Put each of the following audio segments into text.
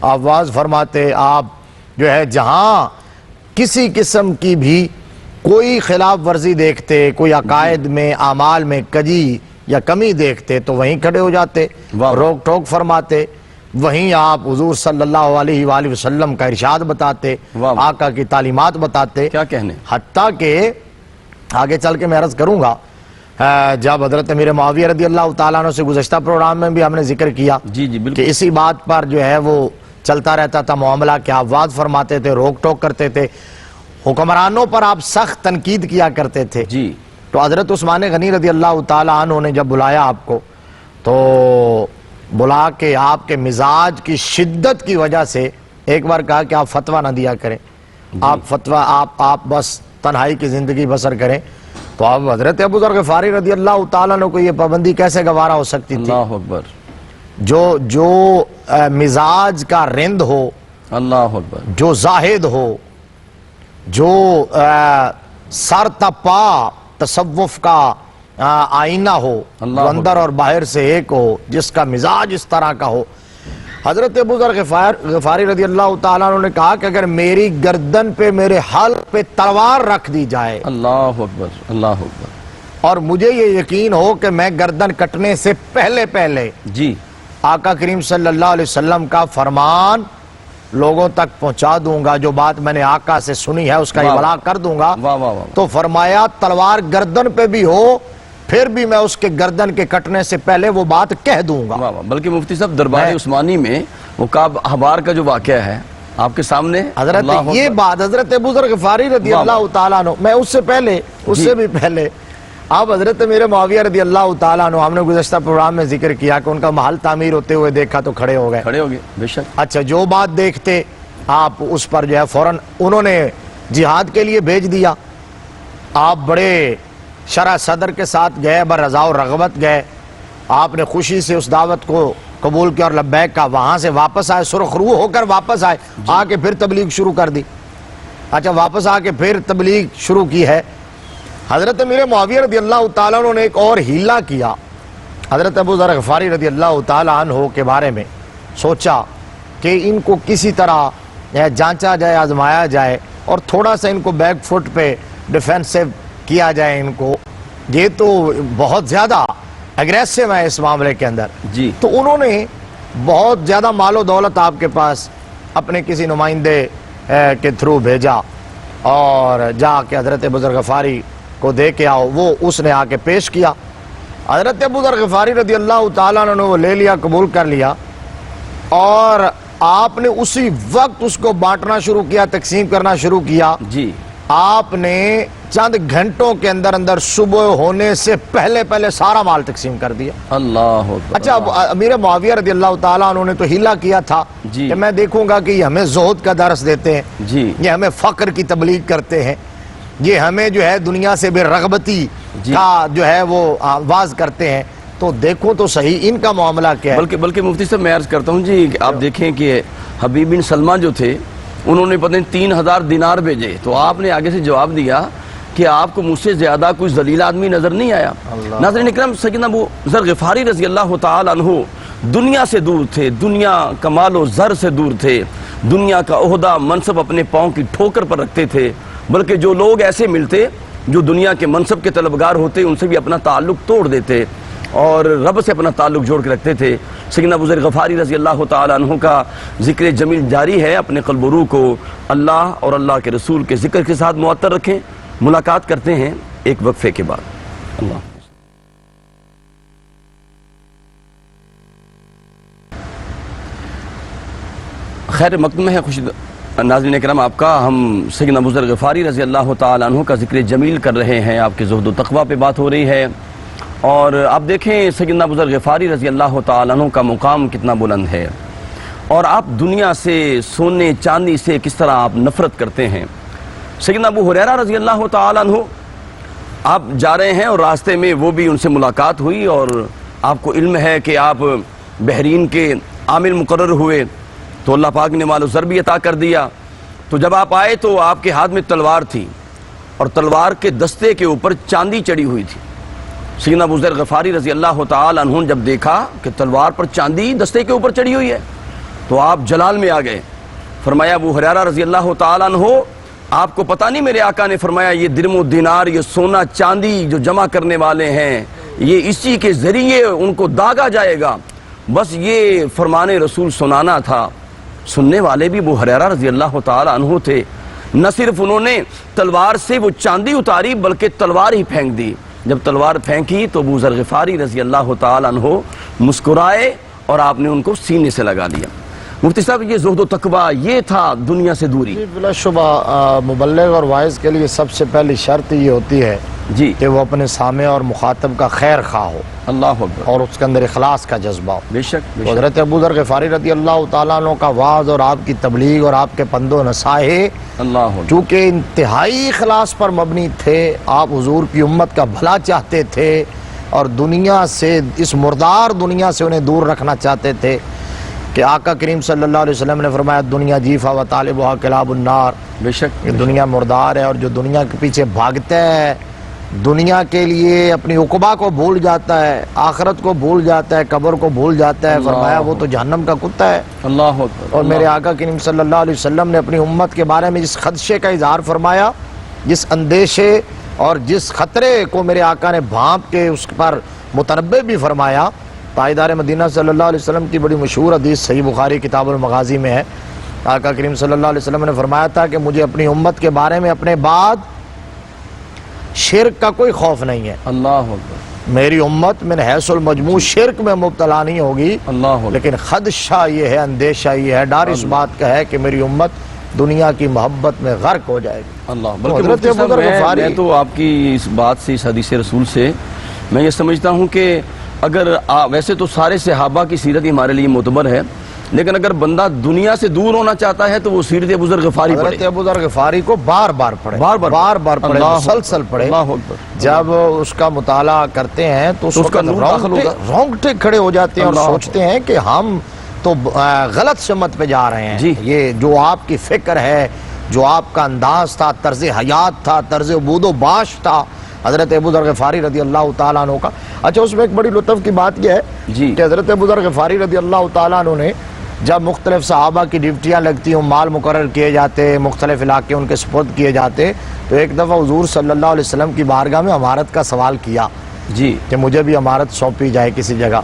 آواز فرماتے آپ جو ہے جہاں کسی قسم کی بھی کوئی خلاف ورزی دیکھتے، کوئی عقائد میں اعمال میں کجی یا کمی دیکھتے تو وہیں کھڑے ہو جاتے، روک ٹوک فرماتے، وہیں آپ حضور صلی اللہ علیہ وآلہ وسلم کا ارشاد بتاتے، آقا کی تعلیمات بتاتے، کیا کہنے، حتیٰ کہ آگے چل کے میں عرض کروں گا جب حضرت امیر معاویہ رضی اللہ تعالیٰ عنہ سے گزشتہ پروگرام میں بھی ہم نے ذکر کیا کہ اسی بات پر جو ہے وہ چلتا رہتا تھا معاملہ کہ آپ وعظ فرماتے تھے، روک ٹوک کرتے تھے، حکمرانوں پر آپ سخت تنقید کیا کرتے تھے. تو حضرت عثمان غنی رضی اللہ تعالیٰ عنہ نے جب بلایا آپ کو تو بلا کے آپ کے مزاج کی شدت کی وجہ سے ایک بار کہا کہ آپ فتویٰ نہ دیا کریں، آپ بس تنہائی کی زندگی بسر کریں. تو اب حضرت ابو ذر غفاری رضی اللہ تعالیٰ عنہ کو یہ پابندی کیسے گوارا ہو سکتی تھی؟ اللہ اکبر. جو مزاج کا رند ہو، اللہ اکبر، جو زاہد ہو، جو سر تپا تصوف کا آئینہ ہو، جو اندر اور باہر سے ایک ہو، جس کا مزاج اس طرح کا ہو. حضرت ابو ذر غفاری رضی اللہ تعالیٰ عنہ نے کہا کہ اگر میری گردن پہ، میرے حلق پہ تلوار رکھ دی جائے، اللہ اکبر اللہ اکبر، اور مجھے یہ یقین ہو کہ میں گردن کٹنے سے پہلے آقا کریم صلی اللہ علیہ وسلم کا فرمان لوگوں تک پہنچا دوں گا، جو بات میں نے آقا سے سنی ہے اس کا ابلاغ کر دوں گا، تو فرمایا تلوار گردن پہ بھی ہو پھر بھی میں اس کے گردن کے کٹنے سے پہلے وہ بات کہہ دوں گا. بلکہ مفتی صاحب دربار عثمانی میں وہ کعب احبار کا جو واقعہ ہے آپ کے سامنے حضرت یہ بات حضرت ابو ذر غفاری رضی اللہ تعالیٰ عنہ، میں اس سے بھی پہلے آپ حضرت امیر معاویہ رضی اللہ تعالیٰ عنہ، ہم نے گزشتہ پروگرام میں ذکر کیا کہ ان کا محل تعمیر ہوتے ہوئے دیکھا تو کھڑے ہو گئے بے شک. اچھا جو بات دیکھتے آپ اس پر جو ہے فوراً انہوں نے جہاد کے لیے بھیج دیا. آپ بڑے شرح صدر کے ساتھ گئے، برضا و رغبت گئے، آپ نے خوشی سے اس دعوت کو قبول کیا اور لبیک کا، وہاں سے واپس آئے، سرخ روح ہو کر واپس آئے، آ کے پھر تبلیغ شروع کر دی. اچھا واپس آ کے پھر تبلیغ شروع کی ہے. حضرت امیر معاویہ رضی اللہ تعالیٰ عنہ نے ایک اور ہیلہ کیا. حضرت ابو ذر غفاری رضی اللہ تعالیٰ عنہ کے بارے میں سوچا کہ ان کو کسی طرح جانچا جائے، آزمایا جائے اور تھوڑا سا ان کو بیک فٹ پہ ڈیفینسو کیا جائے. ان کو یہ تو بہت زیادہ اگریسو ہے اس معاملے کے اندر. تو انہوں نے بہت زیادہ مال و دولت آپ کے پاس اپنے کسی نمائندے کے تھرو بھیجا اور جا کے حضرت ابو ذر غفاری کو دے کے آؤ. وہ اس نے آ کے پیش کیا. حضرت ابو ذر غفاری رضی اللہ تعالیٰ عنہ نے وہ لے لیا، قبول کر لیا، اور آپ نے اسی وقت اس کو بانٹنا شروع کیا، تقسیم کرنا شروع کیا. آپ نے چند گھنٹوں کے اندر صبح ہونے سے پہلے سارا مال تقسیم کر دیا. اللہ اکبر. اچھا امیر معاویہ رضی اللہ تعالیٰ عنہ نے تو ہیلہ کیا تھا کہ میں دیکھوں گا کہ یہ ہمیں زہد کا درس دیتے ہیں، یہ ہمیں فقر کی تبلیغ کرتے ہیں، یہ ہمیں جو ہے دنیا سے بے رغبتی کا جو ہے وہ آواز کرتے ہیں، تو دیکھو تو صحیح ان کا معاملہ کیا ہے. بلکہ مفتی صاحب میں عرض کرتا ہوں جی کہ آپ دیکھیں کہ حبیب بن سلمہ جو تھے انہوں نے پتہ نہیں 3000 دینار بھیجے، تو آپ نے آگے سے جواب دیا کہ آپ کو مجھ سے زیادہ کوئی ذلیل آدمی نظر نہیں آیا. ناظرین اکرام، سیدنا ابو ذر غفاری رضی اللہ تعالی عنہ دنیا سے دور تھے، دنیا کا مال و زر سے دور تھے، دنیا کا عہدہ منصب اپنے پاؤں کی ٹھوکر پر رکھتے تھے. بلکہ جو لوگ ایسے ملتے جو دنیا کے منصب کے طلبگار ہوتے ان سے بھی اپنا تعلق توڑ دیتے اور رب سے اپنا تعلق جوڑ کے رکھتے تھے. سیدنا ابو ذر غفاری رضی اللہ تعالی عنہ کا ذکر جمیل جاری ہے. اپنے قلب و روح کو اللہ اور اللہ کے رسول کے ذکر کے ساتھ معطر رکھیں. ملاقات کرتے ہیں ایک وقفے کے بعد. اللہ خیر مقدم ہے. خوش ناظرین اکرام، آپ کا ہم سیدنا ابو ذر غفاری رضی اللہ تعالی عنہ کا ذکر جمیل کر رہے ہیں. آپ کے زہد و تقویٰ پہ بات ہو رہی ہے، اور آپ دیکھیں سیدنا ابو ذر غفاری رضی اللہ تعالی عنہ کا مقام کتنا بلند ہے، اور آپ دنیا سے، سونے چاندی سے کس طرح آپ نفرت کرتے ہیں. سیدنا ابو ہریرہ رضی اللہ تعالی عنہ، آپ جا رہے ہیں اور راستے میں وہ بھی ان سے ملاقات ہوئی، اور آپ کو علم ہے کہ آپ بحرین کے عامل مقرر ہوئے تو اللہ پاک نے مال و زر بھی عطا کر دیا. تو جب آپ آئے تو آپ کے ہاتھ میں تلوار تھی، اور تلوار کے دستے کے اوپر چاندی چڑھی ہوئی تھی. سیدنا ابو ذر غفاری رضی اللہ تعالی عنہ جب دیکھا کہ تلوار پر چاندی دستے کے اوپر چڑھی ہوئی ہے تو آپ جلال میں آ گئے. فرمایا ابو ہریرہ رضی اللہ تعالیٰ عنہ آپ کو پتہ نہیں میرے آقا نے فرمایا یہ درم و دینار یہ سونا چاندی جو جمع کرنے والے ہیں یہ اسی کے ذریعے ان کو داغا جائے گا. بس یہ فرمان رسول سنانا تھا. سننے والے بھی ابو ہریرہ رضی اللہ تعالیٰ عنہ تھے. نہ صرف انہوں نے تلوار سے وہ چاندی اتاری بلکہ تلوار ہی پھینک دی. جب تلوار پھینکی تو ابو ذر غفاری رضی اللہ تعالیٰ عنہ مسکرائے اور آپ نے ان کو سینے سے لگا دیا. مفتی صاحب یہ زہد و تقویٰ یہ تھا دنیا سے دوری. بلا شبہ مبلغ اور واعظ کے لیے سب سے پہلی شرط یہ ہوتی ہے جی کہ وہ اپنے سامع اور مخاطب کا خیر خواہ ہو اللہ اکبر. اور اس کے اندر اخلاص کا جذبہ ہو. بے شک حضرت ابو ذر غفاری رضی اللہ تعالیٰ عنہ کا وعظ اور آپ کی تبلیغ اور آپ کے پند و نصائح اللہ اکبر. چونکہ انتہائی اخلاص پر مبنی تھے. آپ حضور کی امت کا بھلا چاہتے تھے اور دنیا سے اس مردار دنیا سے انہیں دور رکھنا چاہتے تھے کہ آقا کریم صلی اللہ علیہ وسلم نے فرمایا دنیا جیفا و طالبها کلاب النار. بے شک یہ دنیا مردار ہے اور جو دنیا کے پیچھے بھاگتا ہے دنیا کے لیے اپنی عقبہ کو بھول جاتا ہے آخرت کو بھول جاتا ہے قبر کو بھول جاتا ہے. فرمایا وہ تو جہنم کا کتا ہے. اللہ اکبر. اور میرے آقا کریم صلی اللہ علیہ وسلم نے اپنی امت کے بارے میں جس خدشے کا اظہار فرمایا جس اندیشے اور جس خطرے کو میرے آقا نے بھانپ کے اس پر متنبع بھی فرمایا. تاجدار مدینہ صلی اللہ علیہ وسلم کی بڑی مشہور حدیث صحیح بخاری کتاب المغازی میں ہے. آقا کریم صلی اللہ علیہ وسلم نے فرمایا تھا کہ مجھے اپنی امت کے بارے میں اپنے بعد شرک کا کوئی خوف نہیں ہے. اللہ اکبر. میری امت من حیث المجموع شرک میں مبتلا نہیں ہوگی اللہ اکبر. لیکن خدشہ یہ ہے اندیشہ یہ ہے ڈر اس بات کا ہے کہ میری امت دنیا کی محبت میں غرق ہو جائے گی. اللہ. تو بلکہ حضرت مفتی صاحب ابو ذر غفاری میں تو آپ کی اس بات سے اس حدیث رسول سے میں یہ سمجھتا ہوں کہ اگر ویسے تو سارے صحابہ کی سیرت ہی ہمارے لیے معتبر ہے لیکن اگر بندہ دنیا سے دور ہونا چاہتا ہے تو وہ سیرت ابو ذر غفاری پڑھے. حضرت ابو ذر غفاری کو بار بار پڑھے پڑھے مسلسل پڑھے. اللہ اکبر. جب اس کا مطالعہ کرتے ہیں تو اس کا نور داخل ہوگا. رونگٹے کھڑے ہو جاتے ہیں اور اللہ سوچتے ہیں کہ ہم تو غلط سمت پہ جا رہے ہیں. جی. یہ جو آپ کی فکر ہے جو آپ کا انداز تھا طرز حیات تھا طرز عبود و باش تھا حضرت ابو ذر غفاری رضی اللہ تعالیٰ عنہ کا. اچھا اس میں ایک بڑی لطف کی بات یہ ہے جی کہ حضرت ابو ذر غفاری رضی اللہ تعالیٰ عنہ نے جب مختلف صحابہ کی ڈیوٹیاں لگتی ہوں مال مقرر کیے جاتے مختلف علاقے ان کے سپرد کیے جاتے تو ایک دفعہ حضور صلی اللہ علیہ وسلم کی بارگاہ میں امارت کا سوال کیا جی کہ مجھے بھی امارت سونپی جائے کسی جگہ.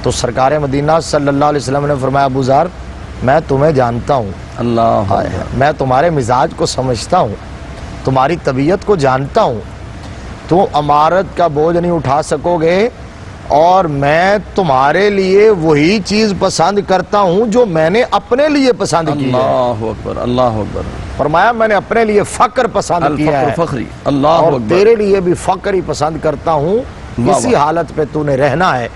تو سرکار مدینہ صلی اللہ علیہ وسلم نے فرمایا ابو ذر میں تمہیں جانتا ہوں اللہ میں تمہارے مزاج کو سمجھتا ہوں تمہاری طبیعت کو جانتا ہوں. تم امارت کا بوجھ نہیں اٹھا سکو گے اور میں تمہارے لیے وہی چیز پسند کرتا ہوں جو میں نے اپنے لیے پسند کی ہے. اللہ اکبر. اللہ اکبر. فرمایا میں نے اپنے لیے فقر پسند کیا ہے الفقر فخری. اللہ اور اکبر. تیرے لیے بھی فقر ہی پسند کرتا ہوں. واہ اسی حالت پہ تو نے رہنا ہے.